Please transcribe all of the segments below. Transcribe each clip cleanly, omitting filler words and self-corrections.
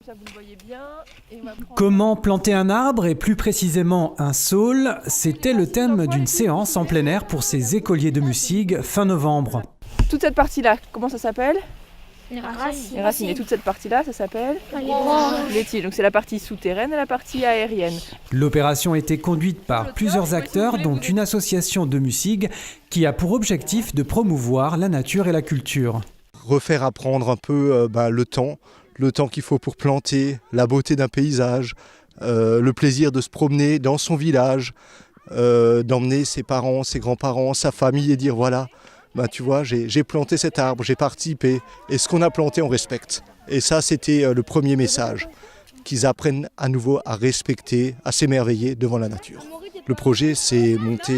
Ça, vous le voyez bien. Et on va prendre... Comment planter un arbre et plus précisément un saule, c'était le thème d'une séance en plein air pour ces écoliers de Mussig fin novembre. Toute cette partie-là, comment ça s'appelle ? Les racines. Les racines. Et toute cette partie-là, ça s'appelle Les branches. les tiges. Donc c'est la partie souterraine et la partie aérienne. L'opération a été conduite par plusieurs acteurs, dont une association de Mussig qui a pour objectif de promouvoir la nature et la culture. Refaire apprendre un peu le temps qu'il faut pour planter, la beauté d'un paysage, le plaisir de se promener dans son village, d'emmener ses parents, ses grands-parents, sa famille et dire voilà, tu vois, j'ai planté cet arbre, j'ai participé et ce qu'on a planté on respecte. Et ça c'était le premier message, qu'ils apprennent à nouveau à respecter, à s'émerveiller devant la nature. Le projet s'est monté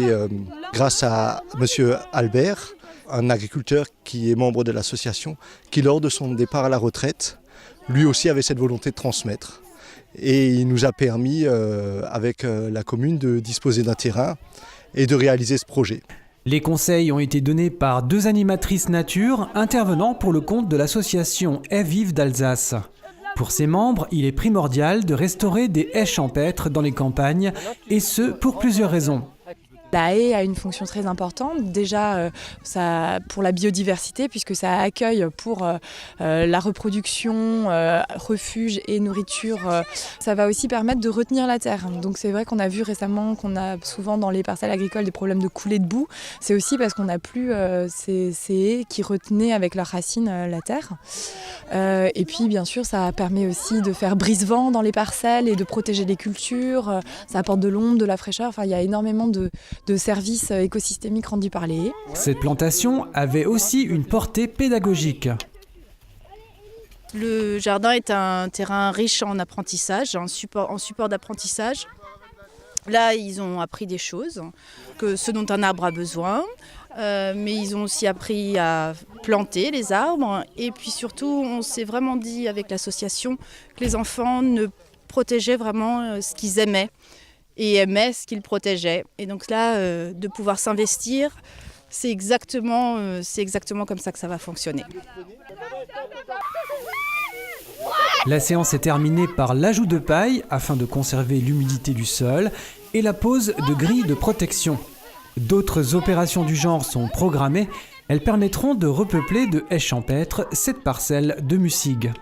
grâce à monsieur Albert, un agriculteur qui est membre de l'association, qui lors de son départ à la retraite, lui aussi avait cette volonté de transmettre. Et il nous a permis, avec la commune, de disposer d'un terrain et de réaliser ce projet. Les conseils ont été donnés par 2 animatrices nature intervenant pour le compte de l'association Haies Vives d'Alsace. Pour ses membres, il est primordial de restaurer des haies champêtres dans les campagnes, et ce pour plusieurs raisons. La haie a une fonction très importante, déjà pour la biodiversité puisque ça accueille pour la reproduction, refuge et nourriture. Ça va aussi permettre de retenir la terre. Donc c'est vrai qu'on a vu récemment qu'on a souvent dans les parcelles agricoles des problèmes de coulée de boue. C'est aussi parce qu'on n'a plus ces haies qui retenaient avec leurs racines la terre. Et puis bien sûr ça permet aussi de faire brise-vent dans les parcelles et de protéger les cultures. Ça apporte de l'ombre, de la fraîcheur. Enfin, il y a énormément de services écosystémiques rendus par les haies. Cette plantation avait aussi une portée pédagogique. Le jardin est un terrain riche en apprentissage, en support d'apprentissage. Là, ils ont appris des choses, ce dont un arbre a besoin, mais ils ont aussi appris à planter les arbres. Et puis surtout, on s'est vraiment dit avec l'association que les enfants ne protégeaient vraiment ce qu'ils aimaient. Et aimaient ce qu'ils protégeaient. Et donc là, de pouvoir s'investir, c'est exactement comme ça que ça va fonctionner. La séance est terminée par l'ajout de paille afin de conserver l'humidité du sol et la pose de grilles de protection. D'autres opérations du genre sont programmées. Elles permettront de repeupler de haies champêtres cette parcelle de Mussig.